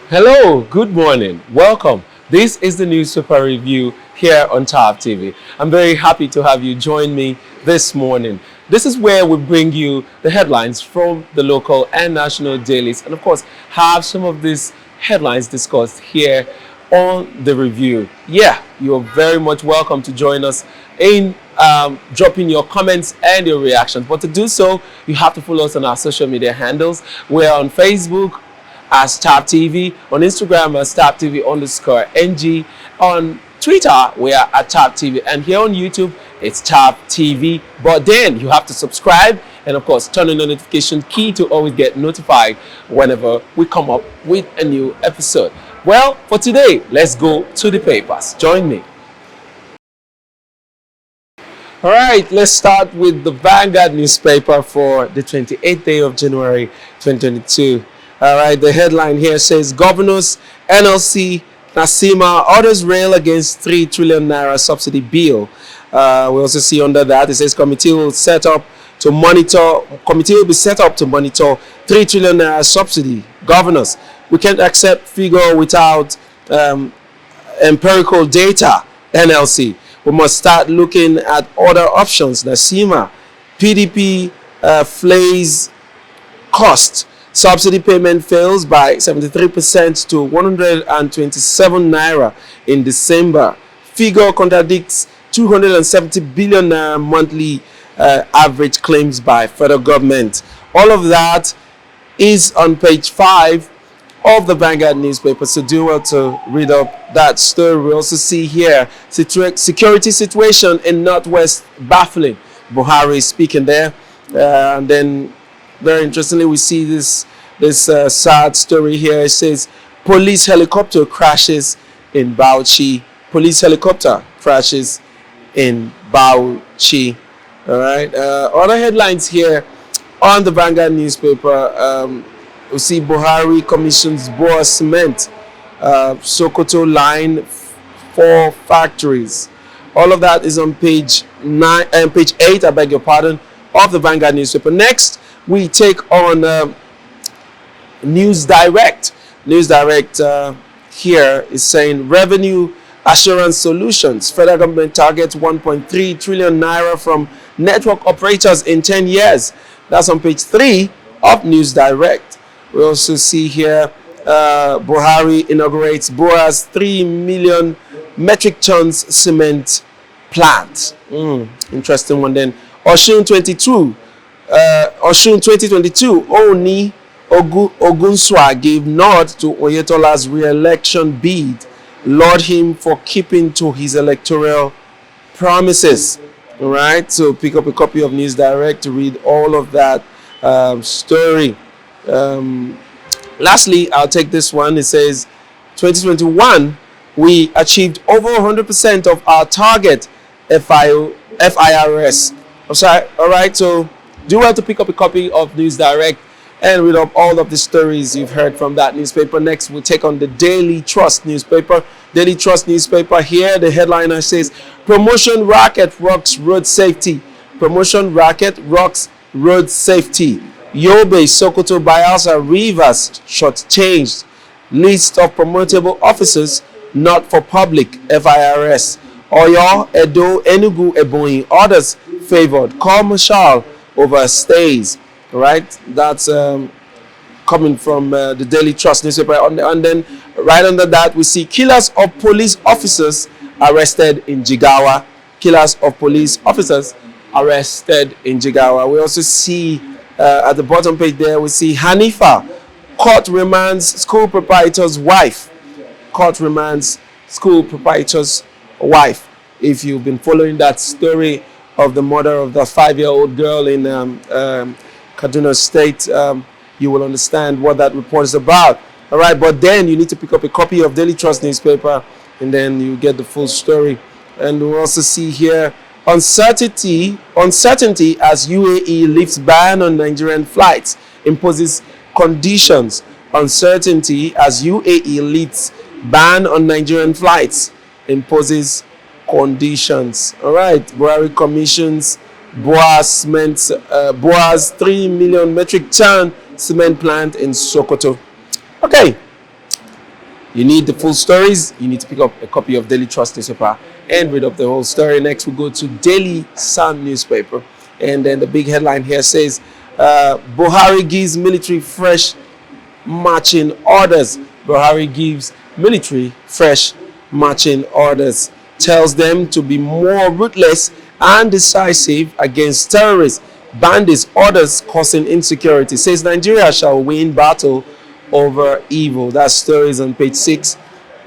Hello, good morning, welcome. This is the newspaper review here on Thav TV. I'm very happy to have you join me this morning. This is where we bring you the headlines from the local and national dailies, and of course have some of these headlines discussed here on the review. Yeah, you're very much welcome to join us in dropping your comments and your reactions. But to do so, you have to follow us on our social media handles. We're on Facebook as Thav TV, on Instagram as ThavTV_NG, on Twitter we are at Thav TV, and here on YouTube it's Thav TV. But then you have to subscribe and of course turn on the notification key to always get notified whenever we come up with a new episode. Well, for today, let's go to the papers. Join me. All right, let's start with the Vanguard newspaper for the 28th day of January 2022. All right, the headline here says Governors, NLC, Nasima orders rail against 3 trillion naira subsidy bill. We also see under that it says committee will be set up to monitor 3 trillion naira subsidy. Governors, we can't accept figure without empirical data. NLC, we must start looking at other options. Nasima, PDP flays cost. Subsidy payment fails by 73% to 127 naira in December. Figure contradicts 270 billion naira monthly average claims by federal government. All of that is on page 5 of the Vanguard newspaper, so do well to read up that story. We also see here security situation in Northwest baffling. Buhari speaking there, and then very interestingly, we see this sad story here. It says police helicopter crashes in Bauchi. Police helicopter crashes in Bauchi. All right. Other headlines here on the Vanguard newspaper. We see Buhari commissions Boa Cement, Sokoto line 4 factories. All of that is on page 8. I beg your pardon, of the Vanguard newspaper. Next, we take on News Direct. News Direct here is saying revenue assurance solutions. Federal government targets 1.3 trillion naira from network operators in 10 years. That's on page 3 of News Direct. We also see here Buhari inaugurates Boa's 3 million metric tons cement plant. Interesting one then. Osun 2022, Oni Ogunswa gave nod to Oyetola's re-election bid, lauded him for keeping to his electoral promises. All right, so pick up a copy of News Direct to read all of that story. Lastly, I'll take this one. It says 2021, we achieved over 100% of our target FIRS. All right, so do well to pick up a copy of News Direct and read up all of the stories you've heard from that newspaper. Next, we'll take on the Daily Trust newspaper. Daily Trust newspaper here, the headliner says, promotion racket rocks road safety. Promotion racket rocks road safety. Yobe, Sokoto, Bayelsa, Rivers shortchanged. List of promotable officers not for public FIRS. Oyo, Edo, Enugu, Ebonyi, others favored. Call Marshal over stays. Right, that's coming from the Daily Trust newspaper. And then right under that, we see killers of police officers arrested in Jigawa. Killers of police officers arrested in Jigawa. We also see at the bottom page there, we see Hanifa, court remands school proprietor's wife. Court remands school proprietor's wife. If you've been following that story of the murder of the 5-year-old girl in Kaduna State, you will understand what that report is about. All right, but then you need to pick up a copy of Daily Trust newspaper, and then you get the full story. And we also see here uncertainty as UAE lifts ban on Nigerian flights, imposes conditions. Uncertainty as UAE lifts ban on Nigerian flights, imposes conditions. All right, Buhari commissions Boa's 3 million metric ton cement plant in Sokoto. Okay, You need the full stories, you need to pick up a copy of Daily Trust newspaper and read up the whole story. Next, we go to Daily Sun newspaper. And then the big headline here says, Buhari gives military fresh marching orders. Buhari gives military fresh marching orders. Tells them to be more ruthless and decisive against terrorists. Bandits, orders causing insecurity. Says Nigeria shall win battle over evil. That story is on page 6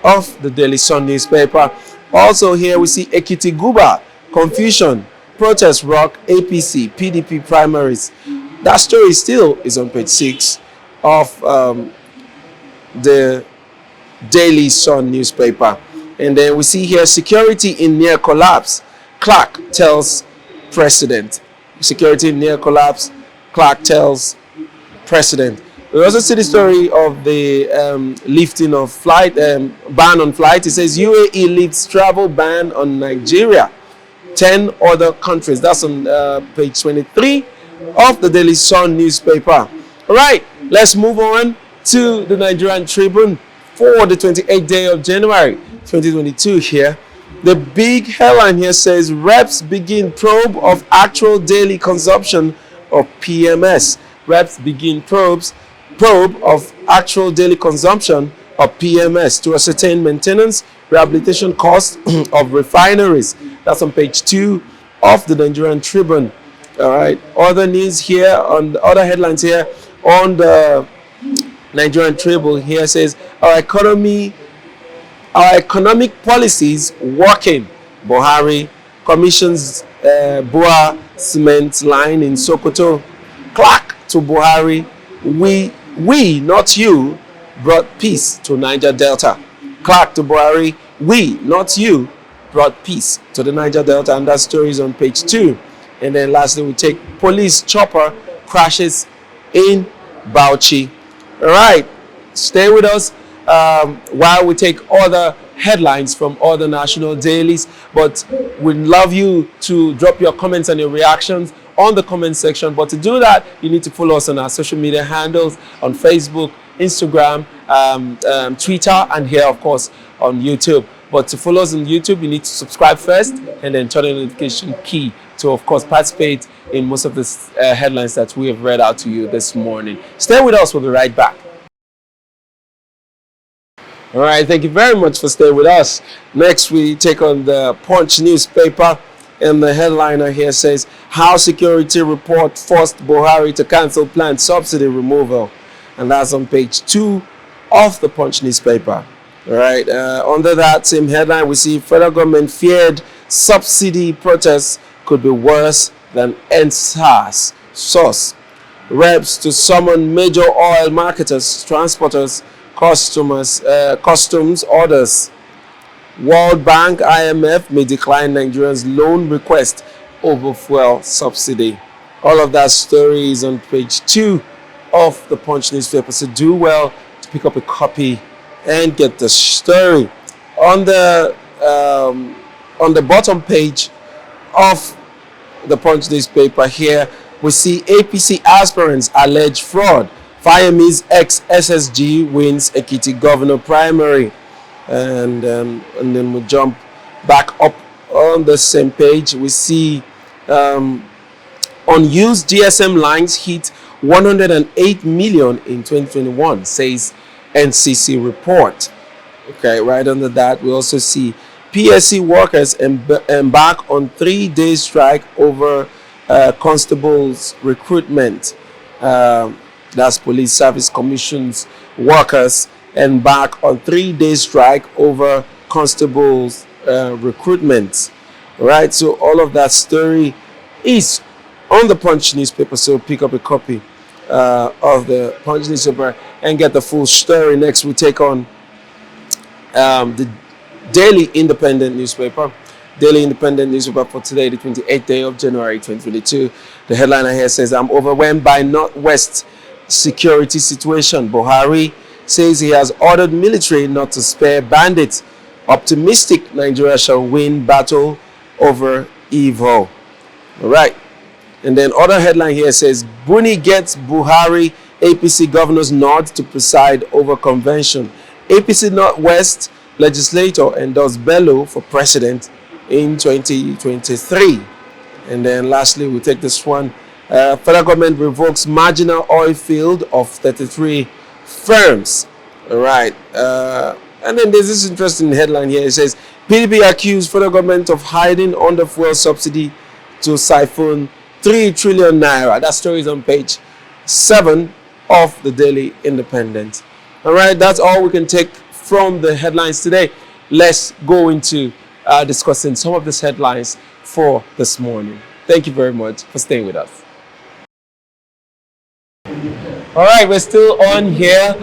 of the Daily Sun newspaper. Also here we see Ekiti Guba, confusion, protest rock, APC, PDP primaries. That story still is on page 6 of the Daily Sun newspaper. And then we see here security in near collapse. Clark tells president. Security in near collapse. Clark tells president. We also see the story of the lifting of flight, ban on flight. It says UAE lifts travel ban on Nigeria. 10 other countries. That's on page 23 of the Daily Sun newspaper. All right, let's move on to the Nigerian Tribune for the 28th day of January 2022 here. The big headline here says reps begin probe of actual daily consumption of PMS. Reps begin probe of actual daily consumption of PMS to ascertain maintenance, rehabilitation costs of refineries. That's on page 2 of the Nigerian Tribune. All right. Other news here, on the other headlines here on the Nigerian Tribune here says our economic policies working. Buhari commissions Bua cement line in Sokoto. Clark to Buhari, we, not you, brought peace to Niger Delta. Clark to Buhari, we, not you, brought peace to the Niger Delta. And that story is on page 2. And then lastly, we take police chopper crashes in Bauchi. All right, stay with us while we take other headlines from other national dailies. But we'd love you to drop your comments and your reactions on the comment section. But to do that, you need to follow us on our social media handles on Facebook, Instagram, Twitter, and here, of course, on YouTube. But to follow us on YouTube, you need to subscribe first and then turn on the notification key to, of course, participate in most of the headlines that we have read out to you this morning. Stay with us. We'll be right back. All right. Thank you very much for staying with us. Next, we take on the Punch newspaper. And the headliner here says, how security report forced Buhari to cancel planned subsidy removal. And that's on page 2 of the Punch newspaper. All right. Under that same headline, we see federal government feared subsidy protests could be worse than NSAS. Source. Reps to summon major oil marketers, transporters, customs orders. World Bank, IMF may decline Nigerians' loan request over fuel subsidy. All of that story is on page 2 of the Punch newspaper. So do well to pick up a copy and get the story. On the bottom page of the Punch newspaper here, we see APC aspirants allege fraud. Fayemi's ex-SSG wins Ekiti governor primary. And then we jump back up on the same page. We see unused GSM lines hit 108 million in 2021, says NCC report. Okay, right under that, we also see PSC workers embark on 3-day strike over constables recruitment. That's Police Service Commission's workers embark on 3-day strike over constables recruitment. All right, so all of that story is on the Punch newspaper. So pick up a copy of the Punch newspaper and get the full story. Next, we take on the Daily Independent newspaper. Daily Independent newspaper for today, the 28th day of January 2022. The headliner here says, I'm overwhelmed by Northwest security situation. Buhari says he has ordered military not to spare bandits. Optimistic Nigeria shall win battle over evil. All right. And then other headline here says, Buni gets Buhari APC governor's nod to preside over convention. APC Northwest legislator endorsed Bello for president in 2023. And then lastly, we take this one. Federal government revokes marginal oil field of 33 firms. All right. And then there's this interesting headline here. It says, PDP accused federal government of hiding under fuel subsidy to siphon 3 trillion naira. That story is on page 7 of the Daily Independent. All right, that's all we can take from the headlines today. Let's go into discussing some of these headlines for this morning. Thank you very much for staying with us. All right, we're still on here,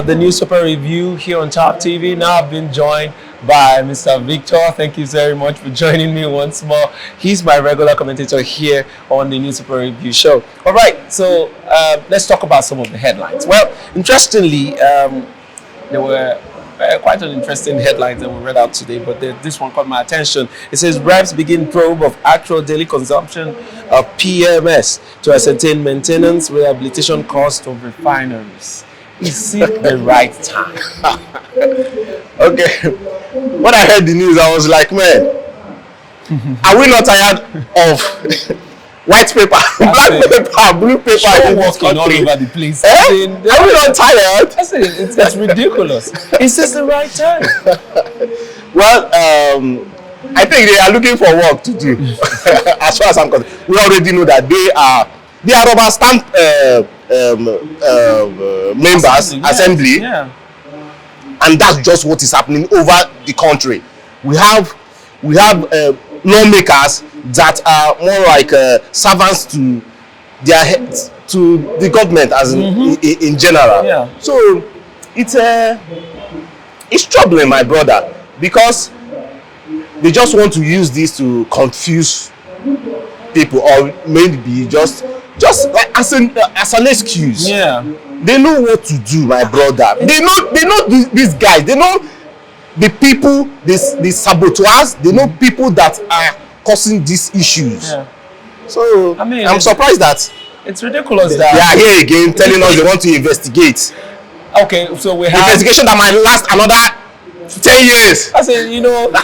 the newspaper review here on Top TV. Now I've been joined by Mr. Victor. Thank you very much for joining me once more. He's my regular commentator here on the newspaper review show. All right, so let's talk about some of the headlines. Well, interestingly, there were quite an interesting headlines that we read out today, but this one caught my attention. It says, reps begin probe of actual daily consumption of PMS to ascertain maintenance rehabilitation cost of refineries. Is it the right time? Okay. When I heard the news, I was like, man, are we not tired of white paper, black paper, blue paper in this country? All over the place. Are we not tired? It's ridiculous. Is this the right time? Well, I think they are looking for work to do. As far as I'm concerned, we already know that they are rubber stamp members, assembly, yeah. And that's just what is happening over the country. We have lawmakers that are more like servants to their heads, to the government as in general. Yeah. So it's troubling, my brother, because they just want to use this to confuse people, or maybe just like as an excuse. Yeah. They know what to do, my brother. They know these guys. They know the people, the saboteurs. They know people that are causing these issues. Yeah. So I'm surprised that it's ridiculous they are here again telling us they want to investigate. Okay, so we have investigation that might last another 10 years. I said,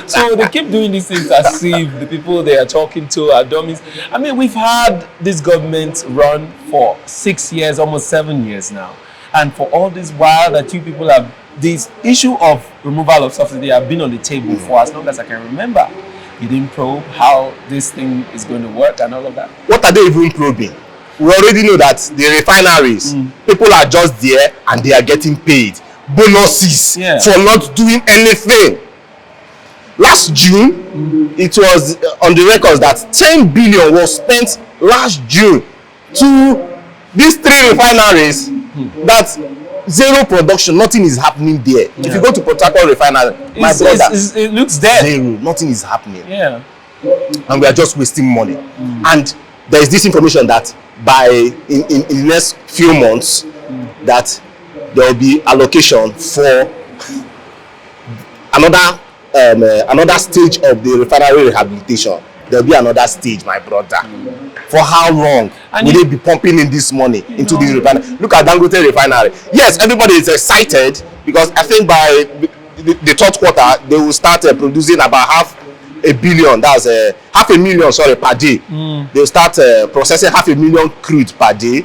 so they keep doing these things as if the people they are talking to are dummies. I mean, we've had this government run for 6 years, almost 7 years now. And for all this while that you people have, this issue of removal of subsidy have been on the table for as long as I can remember. You didn't probe how this thing is going to work and all of that. What are they even probing? We already know that the refineries, people are just there and they are getting paid bonuses for not doing anything. Last June, it was on the records that 10 billion was spent last June to these 3 refineries. That's zero production, nothing is happening there. Yeah. If you go to Port Harcourt refinery, my brother, it looks dead. Zero, nothing is happening. Yeah. And we are just wasting money. And there is this information that in the next few months that there will be allocation for another stage of the refinery rehabilitation. There will be another stage, my brother. For how long will they be pumping in this money into this refinery? Look at Dangote refinery. Yes, everybody is excited because I think by the third quarter they will start producing about $500 million. That's $500,000, per day. They will start processing $500,000 crude per day.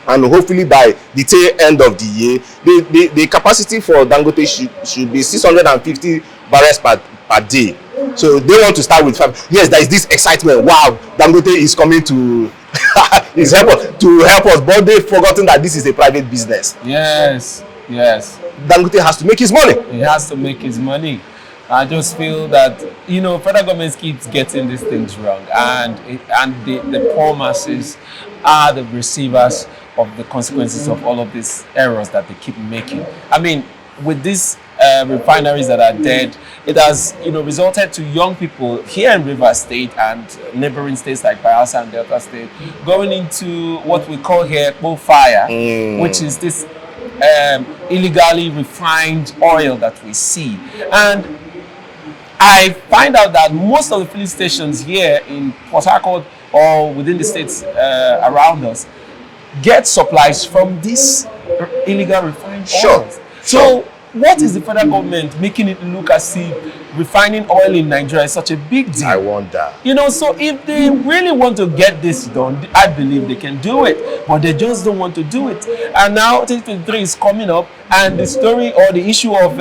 And hopefully by the tail end of the year, the capacity for Dangote should be 650 barrels per day. So they want to start with 5. Yes, there is this excitement. Wow, Dangote is coming to help us, but they've forgotten that this is a private business. Yes. Dangote has to make his money. He has to make his money. I just feel that federal government keeps getting these things wrong, and the poor masses are the receivers of the consequences of all of these errors that they keep making. I mean, with these refineries that are dead, it has resulted to young people here in Rivers State and neighboring states like Bayelsa and Delta State going into what we call here fire, which is this illegally refined oil that we see. And I find out that most of the filling stations here in Port Harcourt or within the states around us get supplies from these illegal refined oils. So what is the federal government making it look as if refining oil in Nigeria is such a big deal? I wonder. You know, so if they really want to get this done, I believe they can do it, but they just don't want to do it. And now 2023 is coming up, and the story or the issue of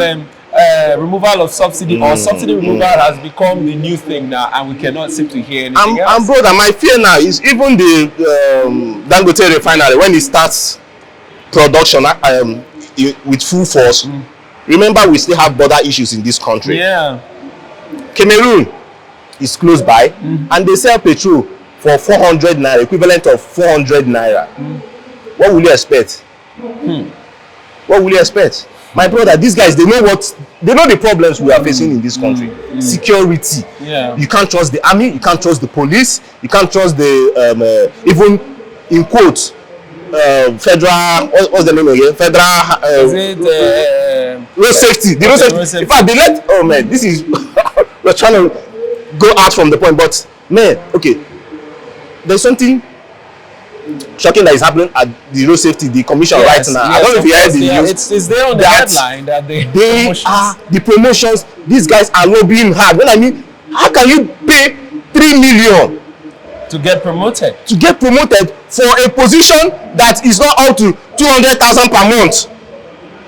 removal of subsidy or subsidy removal has become the new thing now, and we cannot seem to hear anything else. And brother, my fear now is even the Dangote refinery, when it starts production with full force. Remember, we still have border issues in this country. Yeah. Cameroon is close by, and they sell petrol for 400 naira, equivalent of 400 naira. What will you expect? What will you expect? My brother, these guys, they know the problems we are facing in this country. Security. Yeah. You can't trust the army, you can't trust the police, you can't trust the even in quotes federal, what's the name again? Federal is it road safety. The road safety. In fact, they let, oh man, this is we're trying to go out from the point, but man, okay, there's something shocking that is happening at the road safety, the commission right now. I don't know if you heard the news. It's there on the headline that they are the promotions. These guys are lobbying hard. When I mean, how can you pay 3 million to get promoted? To get promoted for a position that is not up to 200,000 per month.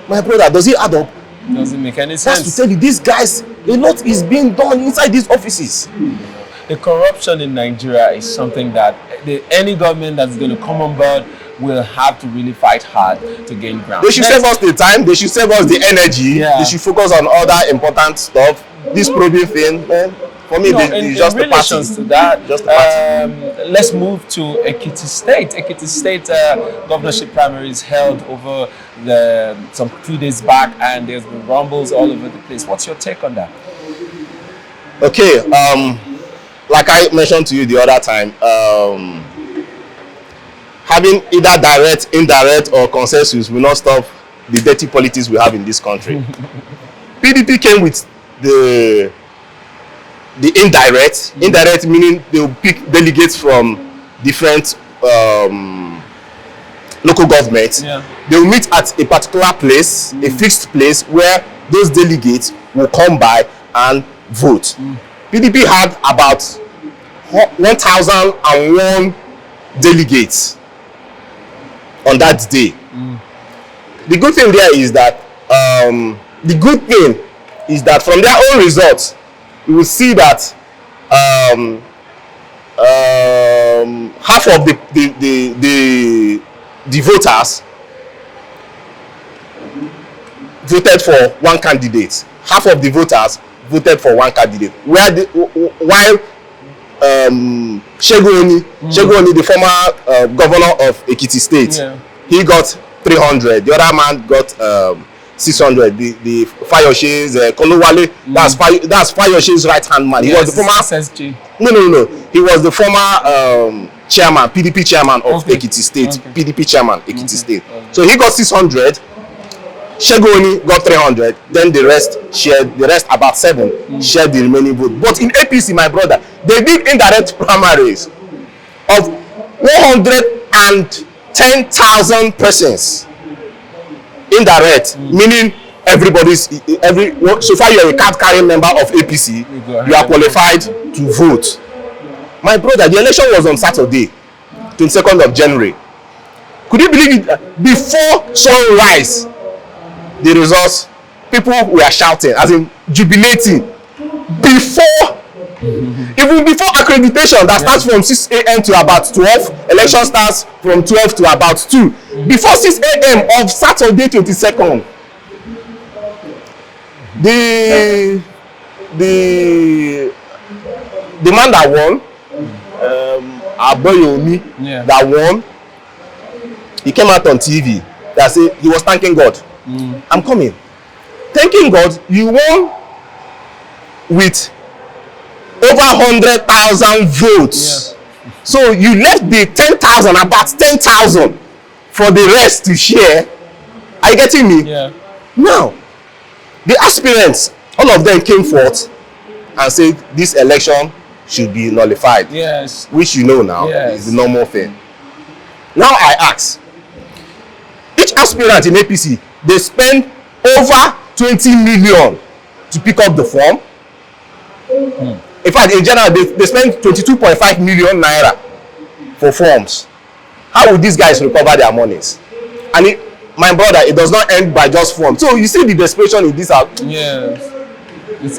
My brother, does it add up? Doesn't make any sense. That's to tell you, these guys, a lot is being done inside these offices. The corruption in Nigeria is something that any government that's going to come on board will have to really fight hard to gain ground. They should save us the time. They should save us the energy. Yeah. They should focus on other important stuff. This probing thing, man. For me, it's just in relations to that, just the party. Let's move to Ekiti State. Ekiti State governorship primaries held over some few days back, and there's been rumbles all over the place. What's your take on that? Okay, like I mentioned to you the other time, having either direct, indirect, or consensus will not stop the dirty politics we have in this country. PDP came with the indirect meaning they will pick delegates from different local governments. Yeah. They will meet at a particular place, a fixed place, where those delegates will come by and vote. PDP had about 1,001 delegates on that day. The good thing there is that from their own results, we will see that half of the voters voted for one candidate. Half of the voters voted for one candidate. While Shegun Oni, the former governor of Ekiti State, he got 300. The other man got 600. The Fayoshe's Kolowale, that's Fayoshe's right hand man. He was the former SSG. No. He was the former chairman, PDP chairman of Ekiti State. PDP chairman, Ekiti State. So he got 600. Shegoni got 300. Then the rest about 7 shared the remaining vote. But in APC, my brother, they did indirect primaries of 110,000 persons. Indirect, meaning so far you're a card carrying member of APC, you are qualified to vote. My brother, the election was on Saturday, 22nd of January. Could you believe it? Before sunrise, the results, people were shouting, as in jubilating. Even before accreditation that starts from 6 a.m. to about 12, election starts from 12 to about 2. Before 6 a.m. of Saturday 22nd, the man that won, Aboyomi, that won, he came out on TV that said he was thanking God. I'm coming. Thanking God, you won with over 100,000 votes. So you left the 10,000, about 10,000 for the rest to share. Are you getting me? Yeah. Now, the aspirants, all of them came forth and said this election should be nullified. Yes. Which you know now is the normal thing. Now I ask, each aspirant in APC, they spend over 20 million to pick up the form. In fact, in general, they spend 22.5 million naira for forms. How will these guys recover their monies? And my brother, it does not end by just forms. So you see the desperation in this house. Yes.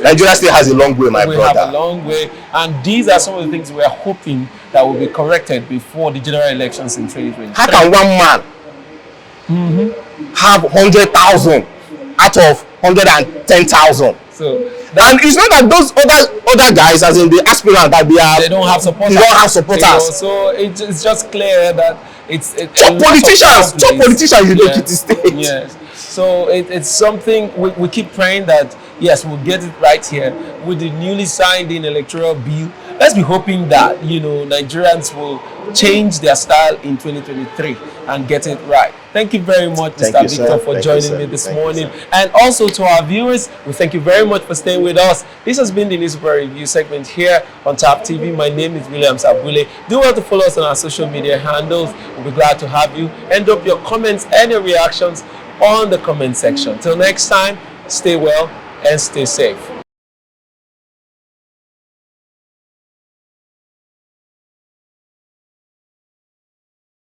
Nigeria still has a long way, my brother. We have a long way, and these are some of the things we are hoping that will be corrected before the general elections in 2020. How can one man have 100,000 out of 110,000? So, and it's not that those other guys, as in the aspirants, that they don't have supporters. They don't have supporters. So it's just clear that it's top politicians in the Ekiti state. Yes. So it's something we keep praying that yes, we'll get it right here with the newly signed in electoral bill. Let's be hoping that Nigerians will change their style in 2023 and get it right. Thank you very much, Mr. Victor, for joining me this morning. And also to our viewers, we thank you very much for staying with us. This has been the Newspaper Review segment here on Thav TV. My name is William Sabule. Do well to follow us on our social media handles. We'll be glad to have you. And drop your comments and your reactions on the comment section. Till next time, stay well and stay safe.